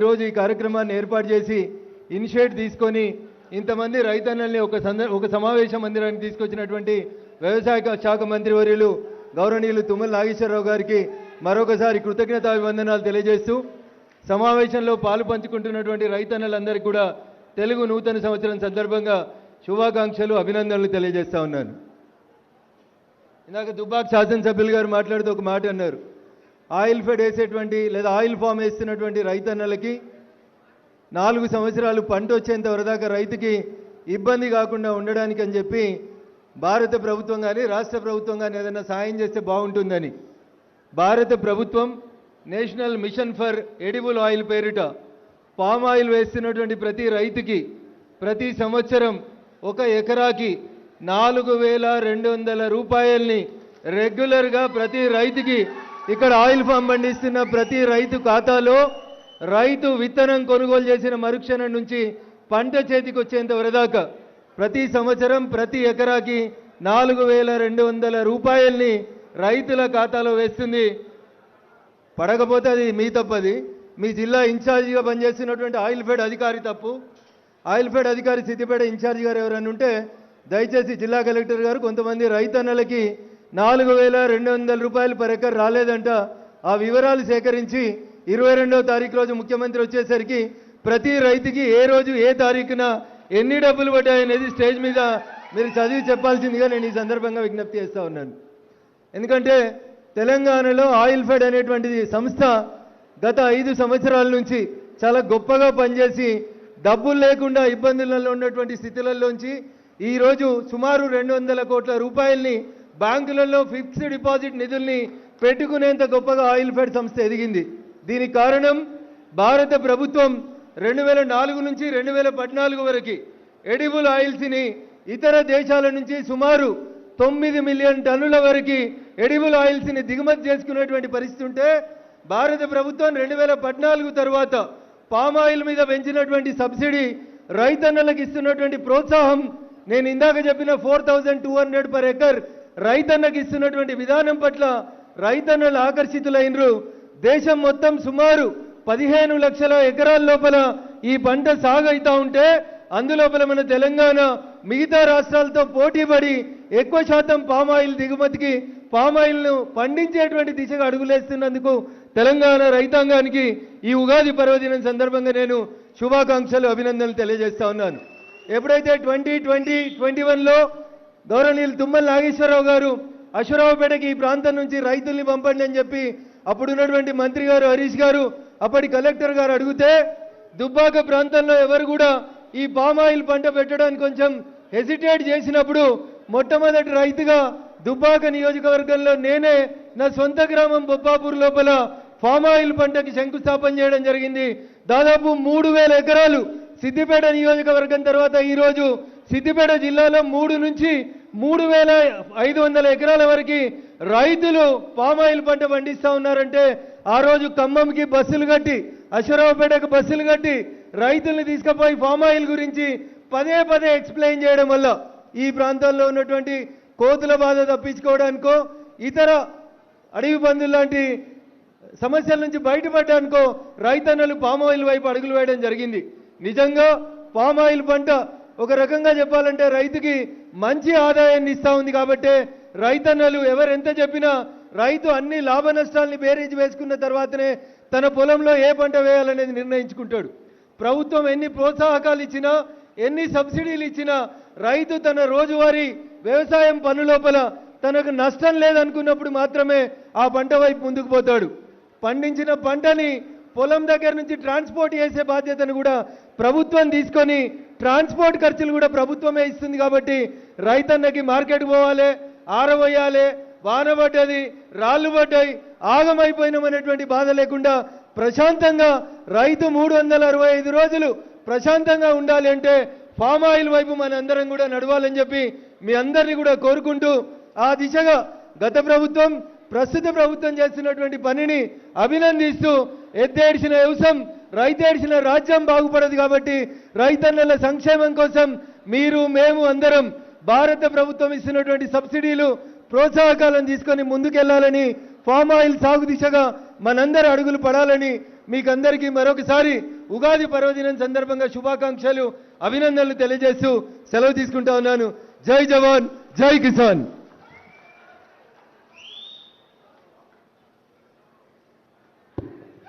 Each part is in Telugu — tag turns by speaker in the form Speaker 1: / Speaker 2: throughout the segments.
Speaker 1: రోజు ఈ కార్యక్రమాన్ని ఏర్పాటు చేసి ఇనిషియేట్ తీసుకొని ఇంతమంది రైతన్నల్ని ఒక సమావేశ మందిరానికి తీసుకొచ్చినటువంటి వ్యవసాయ శాఖ మంత్రివర్యులు గౌరవనీయులు తుమ్మల నాగేశ్వరరావు గారికి మరొకసారి కృతజ్ఞతాభివందనాలు తెలియజేస్తూ సమావేశంలో పాలు పంచుకుంటున్నటువంటి రైతన్నలందరికీ కూడా తెలుగు నూతన సంవత్సరం సందర్భంగా శుభాకాంక్షలు అభినందనలు తెలియజేస్తా ఉన్నాను. ఇందాక దుబ్బాక శాసనసభ్యులు గారు మాట్లాడుతూ ఒక మాట అన్నారు, ఆయిల్ ఫెడ్ వేసేటువంటి లేదా ఆయిల్ ఫామ్ వేస్తున్నటువంటి రైతన్నలకి 4 సంవత్సరాలు పంట వచ్చేంత వరదాకా రైతుకి ఇబ్బంది కాకుండా ఉండడానికి అని చెప్పి భారత ప్రభుత్వం కానీ రాష్ట్ర ప్రభుత్వం కానీ ఏదైనా సాయం చేస్తే బాగుంటుందని భారత ప్రభుత్వం national mission for edible oil పేరిట పామ్ ఆయిల్ వేస్తున్నటువంటి ప్రతి రైతుకి ప్రతి సంవత్సరం 1 ఎకరాకి 4,200 రూపాయల్ని రెగ్యులర్గా ప్రతి రైతుకి ఇక్కడ ఆయిల్ ఫామ్ పండిస్తున్న ప్రతి రైతు ఖాతాలో రైతు విత్తనం కొనుగోలు చేసిన మరుక్షణం నుంచి పంట చేతికి వచ్చేంత వరదాకా ప్రతి సంవత్సరం ప్రతి ఎకరాకి 4,200 రూపాయల్ని రైతుల ఖాతాలో వేస్తుంది. పడకపోతే అది మీ తప్పది, మీ జిల్లా ఇన్ఛార్జిగా పనిచేస్తున్నటువంటి ఆయిల్ ఫెడ్ అధికారి తప్పు. ఆయిల్ ఫెడ్ అధికారి సిద్దిపేట ఇన్ఛార్జి గారు ఎవరైనా ఉంటే దయచేసి జిల్లా కలెక్టర్ గారు కొంతమంది రైతన్నలకి 4,200 రూపాయలు పర్ ఎకర్ రాలేదంట, ఆ వివరాలు సేకరించి 22వ తారీఖు రోజు ముఖ్యమంత్రి వచ్చేసరికి ప్రతి రైతుకి ఏ రోజు ఏ తారీఖున ఎన్ని డబ్బులు పడ్డాయనేది స్టేజ్ మీద మీరు చదివి చెప్పాల్సిందిగా నేను ఈ సందర్భంగా విజ్ఞప్తి చేస్తూ ఉన్నాను. ఎందుకంటే తెలంగాణలో ఆయిల్ ఫెడ్ అనేటువంటిది సంస్థ గత 5 సంవత్సరాల నుంచి చాలా గొప్పగా పనిచేసి డబ్బులు లేకుండా ఇబ్బందులలో ఉన్నటువంటి స్థితులలోంచి ఈరోజు సుమారు 200 కోట్ల రూపాయల్ని బ్యాంకులలో ఫిక్స్డ్ డిపాజిట్ నిధుల్ని పెట్టుకునేంత గొప్పగా ఆయిల్ ఫెడ్ సంస్థ ఎదిగింది. దీనికి కారణం భారత ప్రభుత్వం 2004 నుంచి 2014 వరకు ఎడిబుల్ ఆయిల్స్ని ఇతర దేశాల నుంచి సుమారు 9 మిలియన్ టన్నుల వరకు ఎడిబుల్ ఆయిల్స్ని దిగుమతి చేసుకునేటువంటి పరిస్థితి ఉంటే భారత ప్రభుత్వం 2014 తర్వాత పామ్ ఆయిల్ మీద పెంచినటువంటి సబ్సిడీ, రైతన్నలకు ఇస్తున్నటువంటి ప్రోత్సాహం, నేను ఇందాక చెప్పిన 4,200 పర్ ఎకర్ రైతన్నకి ఇస్తున్నటువంటి విధానం పట్ల రైతన్నలు ఆకర్షితులైనరు. దేశం మొత్తం సుమారు 15 లక్షల ఎకరాల లోపల ఈ పంట సాగు అవుతా ఉంటే అందులోపల మన తెలంగాణ మిగతా రాష్ట్రాలతో పోటీపడి ఎక్కువ శాతం పామాయిల్ దిగుమతికి పామాయిల్ను పండించేటువంటి దిశగా అడుగులేస్తున్నందుకు తెలంగాణ రైతాంగానికి ఈ ఉగాది పర్వదినం సందర్భంగా నేను శుభాకాంక్షలు అభినందనలు తెలియజేస్తా ఉన్నాను. ఎప్పుడైతే 2020-21లో గౌరవనీయులు తుమ్మల నాగేశ్వరరావు గారు అశ్వరావుపేటకి ఈ ప్రాంతం నుంచి రైతుల్ని పంపండి అని చెప్పి అప్పుడున్నటువంటి మంత్రి గారు హరీష్ గారు అప్పటి కలెక్టర్ గారు అడిగితే దుబ్బాక ప్రాంతంలో ఎవరు కూడా ఈ పామాయిల్ పంట పెట్టడానికి కొంచెం హెసిటేట్ చేసినప్పుడు మొట్టమొదటి రైతుగా దుబ్బాక నియోజకవర్గంలో నేనే నా సొంత గ్రామం బొప్పాపూర్ లోపల పామాయిల్ పంటకి శంకుస్థాపన చేయడం జరిగింది. దాదాపు 3,000 ఎకరాలు సిద్దిపేట నియోజకవర్గం తర్వాత ఈరోజు సిద్దిపేట జిల్లాలో 3 నుంచి 3,500 ఎకరాల వరకు రైతులు పామాయిల్ పంట పండిస్తూ ఉన్నారంటే ఆ రోజు ఖమ్మంకి బస్సులు కట్టి అశ్వరావుపేటకు బస్సులు కట్టి రైతుల్ని తీసుకుపోయి పామాయిల్ గురించి పదే ఎక్స్ప్లెయిన్ చేయడం వల్ల ఈ ప్రాంతాల్లో ఉన్నటువంటి కోతుల బాధ తప్పించుకోవడానికో ఇతర అడవి పందులు లాంటి సమస్యల నుంచి బయటపడడానికో రైతన్నలు పామాయిల్ వైపు అడుగులు వేయడం జరిగింది. నిజంగా పామాయిల్ పంట ఒక రకంగా చెప్పాలంటే రైతుకి మంచి ఆదాయాన్ని ఇస్తూ ఉంది. కాబట్టి రైతన్నలు ఎవరెంత చెప్పినా రైతు అన్ని లాభ నష్టాలని బేరీజు వేసుకున్న తర్వాతనే తన పొలంలో ఏ పంట వేయాలనేది నిర్ణయించుకుంటాడు. ప్రభుత్వం ఎన్ని ప్రోత్సాహకాలు ఇచ్చినా ఎన్ని సబ్సిడీలు ఇచ్చినా రైతు తన రోజువారీ వ్యవసాయం పనులోపల తనకు నష్టం లేదనుకున్నప్పుడు మాత్రమే ఆ పంట వైపు ముందుకు పోతాడు. పండించిన పంటని పొలం దగ్గర నుంచి ట్రాన్స్పోర్ట్ చేసే బాధ్యతను కూడా ప్రభుత్వం తీసుకొని ట్రాన్స్పోర్ట్ ఖర్చులు కూడా ప్రభుత్వమే ఇస్తుంది. కాబట్టి రైతన్నకి మార్కెట్ పోవాలి, ఆరవేయాలి, వాన పడ్డది, రాళ్ళు పడ్డాయి, ఆగమైపోయినామనేటువంటి బాధ లేకుండా ప్రశాంతంగా రైతు 365 రోజులు ప్రశాంతంగా ఉండాలి అంటే పామాయిల్ వైపు మనందరం కూడా నడవాలని చెప్పి మీ అందరినీ కూడా కోరుకుంటూ ఆ దిశగా గత ప్రభుత్వం ప్రస్తుత ప్రభుత్వం చేస్తున్నటువంటి పనిని అభినందిస్తూ ఎద్దేడిసిన వ్యవసాయం రైతేడిసిన రాజ్యం బాగుపడదు. కాబట్టి రైతన్నల సంక్షేమం కోసం మీరు మేము అందరం భారత ప్రభుత్వం ఇస్తున్నటువంటి సబ్సిడీలు ప్రోత్సాహకాలను తీసుకొని ముందుకెళ్లాలని ఫామ్ ఆయిల్ సాగు దిశగా మనందరి అడుగులు పడాలని మీకందరికీ మరొకసారి ఉగాది పర్వదినం సందర్భంగా శుభాకాంక్షలు అభినందనలు తెలియజేస్తూ సెలవు తీసుకుంటా ఉన్నాను. జై జవాన్ జై కిసాన్.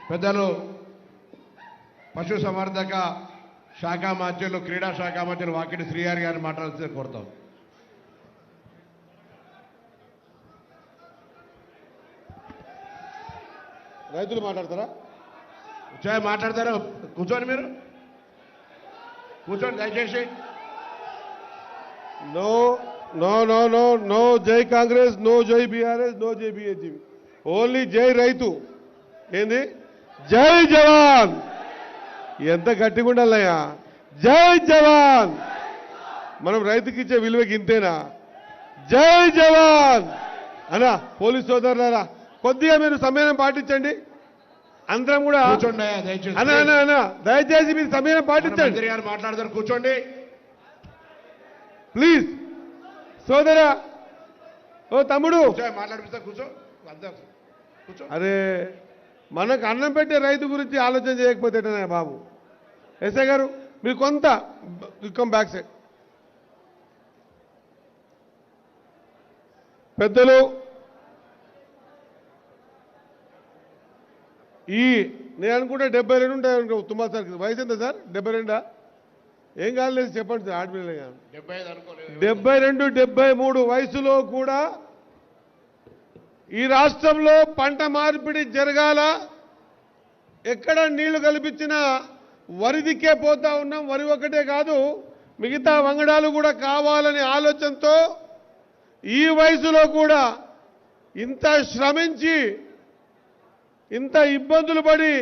Speaker 2: పెద్దలు పశు సంవర్ధక శాఖ మంత్రులు క్రీడా శాఖ మంత్రులు వాకిటి శ్రీహరి గారిని మాట్లాడితే కోరుతాం. రైతులు మాట్లాడతారా? మాట్లాడతారా? కూర్చోండి, మీరు కూర్చోండి దయచేసి.
Speaker 3: No no no no no జై కాంగ్రెస్, నో జై బీఆర్ఎస్, నో జై బీజేపీ, ఓన్లీ జై రైతు. ఏంది? జై జవాన్. ఎంత గట్టిగా ఉండాలయ్యా. జై జవాన్. మనం రైతుకి ఇచ్చే విలువకి ఇంతేనా? జై జవాన్ అనా. పోలీస్ సోదరులారా కొద్దిగా మీరు సమయం పాటించండి. అందరం కూడా
Speaker 2: కూర్చోండి దయచేసి.
Speaker 3: అన్నా అన్నా అన్నా దయచేసి మీరు సమయం పాటించండి.
Speaker 2: మంత్రి గారు మాట్లాడతారు, కూర్చోండి
Speaker 3: ప్లీజ్. సోదరా, ఓ తమ్ముడు
Speaker 2: మాట్లాడిపిస్తా, కూర్చో. కూర్చో.
Speaker 3: అరే, మనకు అన్నం పెట్టే రైతు గురించి ఆలోచన చేయకపోతేనే బాబు. ఎస్ఐ గారు మీరు కొంత కమ్ బ్యాక్ సైడ్. పెద్దలు, నేను అనుకుంటే 72 ఉంటాయి. తుమ్మా సార్ వయసు ఎంత సార్? 72? ఏం కాలేదు చెప్పండి సార్. ఆడపిల్లలే కాదు. 72, 73 వయసులో కూడా ఈ రాష్ట్రంలో పంట మార్పిడి జరగాల. ఎక్కడ నీళ్లు కల్పించినా వరిదిక్కే పోతా ఉన్నాం. వరి ఒకటే కాదు, మిగతా వంగడాలు కూడా కావాలనే ఆలోచనతో ఈ వయసులో కూడా ఇంత శ్రమించి ఇంత ఇబ్బందులు పడి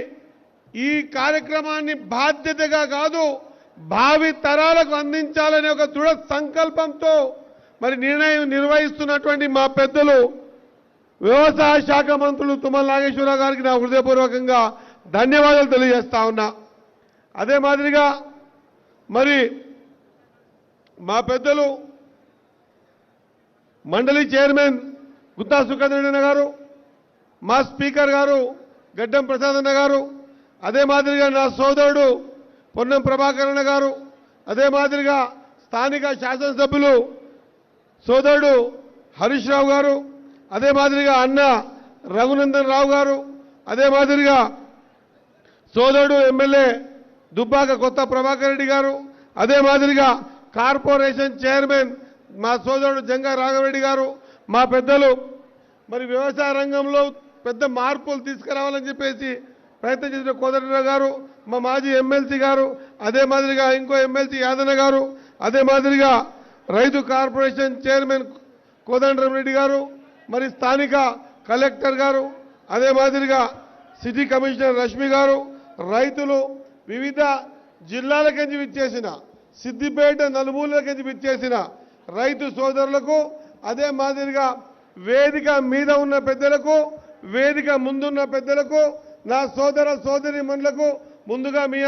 Speaker 3: ఈ కార్యక్రమాన్ని బాధ్యతగా కాదు భావి తరాలకు అందించాలనే ఒక దృఢ సంకల్పంతో మరి నిర్ణయం నిర్వహిస్తున్నటువంటి మా పెద్దలు వ్యవసాయ శాఖ మంత్రులు తుమ్మల నాగేశ్వరరావు గారికి నా హృదయపూర్వకంగా ధన్యవాదాలు తెలియజేస్తా ఉన్నా. అదే మాదిరిగా మరి మా పెద్దలు మండలి చైర్మన్ గుత్తా సుఖేంద్రన్న గారు, మా స్పీకర్ గారు గడ్డం ప్రసాదన్న గారు, అదే మాదిరిగా నా సోదరుడు పొన్నం ప్రభాకరణ గారు, అదే మాదిరిగా స్థానిక శాసనసభ్యులు సోదరుడు హరీష్ రావు గారు, అదే మాదిరిగా అన్న రఘునందన్ రావు గారు, అదే మాదిరిగా సోదరుడు ఎమ్మెల్యే దుబ్బాక కొత్త ప్రభాకర్ రెడ్డి గారు, అదే మాదిరిగా కార్పొరేషన్ చైర్మన్ మా సోదరుడు జంగా రాఘవరెడ్డి గారు, మా పెద్దలు మరి వ్యవసాయ రంగంలో పెద్ద మార్పులు తీసుకురావాలని చెప్పేసి ప్రయత్నం చేసిన కోదండరావు గారు, మా మాజీ ఎమ్మెల్సీ గారు, అదే మాదిరిగా ఇంకో ఎమ్మెల్సీ యాదన్న గారు, అదే మాదిరిగా రైతు కార్పొరేషన్ చైర్మన్ కోదండరామరెడ్డి గారు, మరి స్థానిక కలెక్టర్ గారు, అదే మాదిరిగా సిటీ కమిషనర్ రష్మి గారు, రైతులు వివిధ జిల్లాలకెంచి విచ్చేసిన సిద్దిపేట నలుమూలకెంచి విచ్చేసిన రైతు సోదరులకు, అదే మాదిరిగా వేదిక మీద ఉన్న పెద్దలకు, వేదిక ముందున్న పెద్దలకు, నా సోదర సోదరీమణులకు ముందుగా మీ